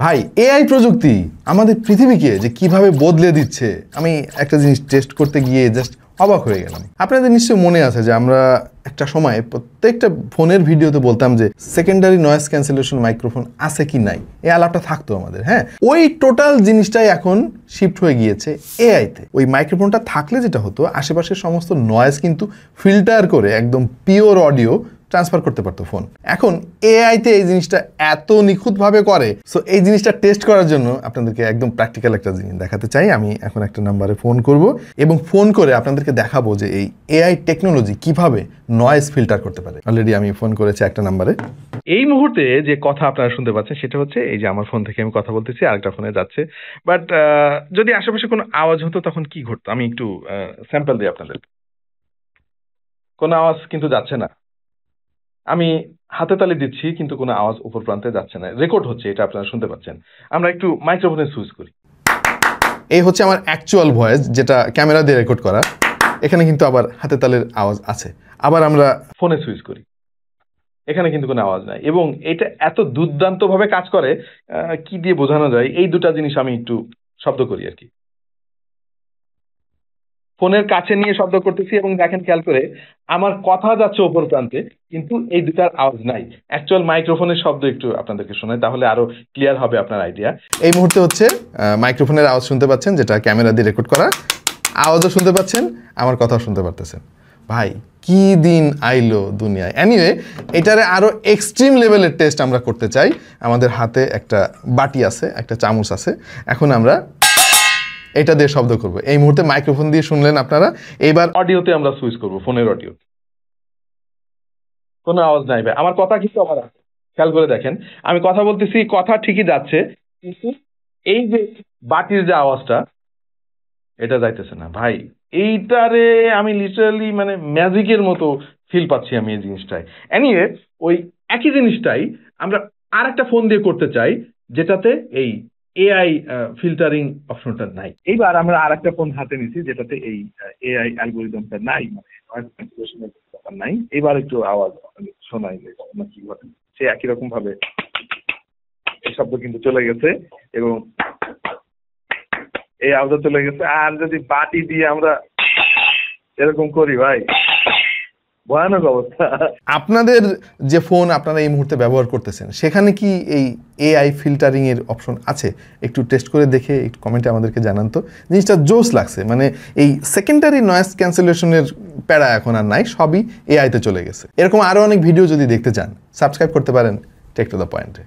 ভাই এআই প্রযুক্তি আমাদের পৃথিবীকে যে কিভাবে বদলে দিচ্ছে, আমি একটা জিনিস টেস্ট করতে গিয়ে জাস্ট অবাক হয়ে গেলাম। আপনাদের নিশ্চয়ই মনে আছে যে আমরা একটা সময় প্রত্যেকটা ফোনের ভিডিওতে বলতাম যে সেকেন্ডারি নয়েজ ক্যান্সেলেশন মাইক্রোফোন আছে কি নাই, এই আলাপটা থাকতো আমাদের। হ্যাঁ, ওই টোটাল জিনিসটাই এখন শিফট হয়ে গিয়েছে এআইতে। ওই মাইক্রোফোনটা থাকলে যেটা হতো, আশেপাশের সমস্ত নয়েজ কিন্তু ফিল্টার করে একদম পিওর অডিও ট্রান্সফার করতে পারতো ফোন। এখন এআইতে এই জিনিসটা এত নিখুঁতভাবে করে। সো এই জিনিসটা টেস্ট করার জন্য আপনাদেরকে একদম প্র্যাকটিক্যাল একটা জিনিস দেখাতে চাই। আমি এখন একটা নাম্বারে ফোন করব এবং ফোন করে আপনাদেরকে দেখাবো যে এই এআই টেকনোলজি কিভাবে নয়েজ ফিল্টার করতে পারে। অলরেডি আমি ফোন করেছি একটা নাম্বারে। এই মুহূর্তে যে কথা আপনারা শুনতে পাচ্ছেন সেটা হচ্ছে এই যে আমার ফোন থেকে আমি কথা বলতেছি, আরেকটা ফোনে যাচ্ছে। বাট যদি আশেপাশে কোনো আওয়াজ হতো তখন কি ঘটতো, আমি একটু স্যাম্পল দিই আপনাদের। কোনো আওয়াজ কিন্তু যাচ্ছে না, আমি হাতে তালি দিচ্ছি কিন্তু কোনো আওয়াজ উপর প্রান্তে যাচ্ছে না, রেকর্ড হচ্ছে, এটা আপনারা শুনতে পাচ্ছেন। আমরা একটু মাইক্রোফোনে সুইচ করি। এই হচ্ছে আমার অ্যাকচুয়াল ভয়েস, যেটা ক্যামেরা দিয়ে রেকর্ড করা। এখানে কিন্তু আবার হাতে তালের আওয়াজ আছে। আবার আমরা ফোনে সুইচ করি, এখানে কিন্তু কোনো আওয়াজ নাই। এবং এটা এত দুর্দান্তভাবে কাজ করে, কি দিয়ে বোঝানো যায়, এই দুটা জিনিস আমি একটু শব্দ করি আর কি। ফোনের কাছে নিয়ে শব্দ করতেছি এবং দেখেন খেয়াল করে আমার কথা যাচ্ছে ওপর প্রান্তে, কিন্তু এই দুটার আওয়াজ নাই। অ্যাকচুয়াল মাইক্রোফোনের শব্দ একটু আপনাদেরকে শোনাই, তাহলে আরো ক্লিয়ার হবে আপনার আইডিয়া। এই মুহূর্তে হচ্ছে মাইক্রোফোনের আওয়াজ শুনতে পাচ্ছেন, যেটা ক্যামেরা দিয়ে রেকর্ড করা। আওয়াজও শুনতে পাচ্ছেন, আমার কথাও শুনতে পারতেছেন। ভাই কি দিন আইলো দুনিয়ায়। এনিওয়ে, এটারে আরো এক্সট্রিম লেভেলের টেস্ট আমরা করতে চাই। আমাদের হাতে একটা বাটি আছে, একটা চামচ আছে। এখন আমরা এটা দিয়ে শব্দ করব। এই মুহূর্তে মাইক্রোফোন দিয়ে শুনলেন আপনারা। এবার অডিওতে আমরা সুইচ করব, ফোনের অডিও। কোনো আওয়াজ নাই ভাই, আমার কথা কিন্তু আবার আছে। খেয়াল করে দেখেন, আমি কথা বলতেছি, কথা ঠিকই যাচ্ছে, কিন্তু এই যে বাটির যে আওয়াজটা, এটা যাইতেছে না ভাই। এইটারে আমি লিটারালি মানে ম্যাজিকের মতো ফিল পাচ্ছি আমি এই জিনিসটায়। এনিওয়ে, ওই একই জিনিসটাই আমরা আর একটা ফোন দিয়ে করতে চাই, যেটাতে এই এআই ফিল্টারিং অপশনটা নাই। এইবার আমরা আর একটা ফোন হাতে নিছি যেটাতে এই এআই অ্যালগোরিদমটা নাই, মানে নয়েজ ক্যান্সেলেশনের ব্যাপার নাই। এবার একটু আওয়াজ শোনাই যে কি ঘটে। সে একই রকম ভাবে এই শব্দ কিন্তু চলে গেছে এবং এই আওয়াজ চলে গেছে। আর যদি বাটি দিয়ে আমরা এরকম করি ভাই, ভয়ানক অবস্থা। আপনাদের যে ফোন আপনারা এই মুহূর্তে ব্যবহার করতেছেন, সেখানে কি এই এআই ফিল্টারিং এর অপশন আছে? একটু টেস্ট করে দেখে একটু কমেন্টে আমাদেরকে জানান তো। জিনিসটা জোস লাগছে। মানে এই সেকেন্ডারি নয়েজ ক্যান্সেলেশনের প্যারা এখন আর নাই, সবই এআইতে চলে গেছে। এরকম আরও অনেক ভিডিও যদি দেখতে চান, সাবস্ক্রাইব করতে পারেন টেক টু দ্য পয়েন্টে।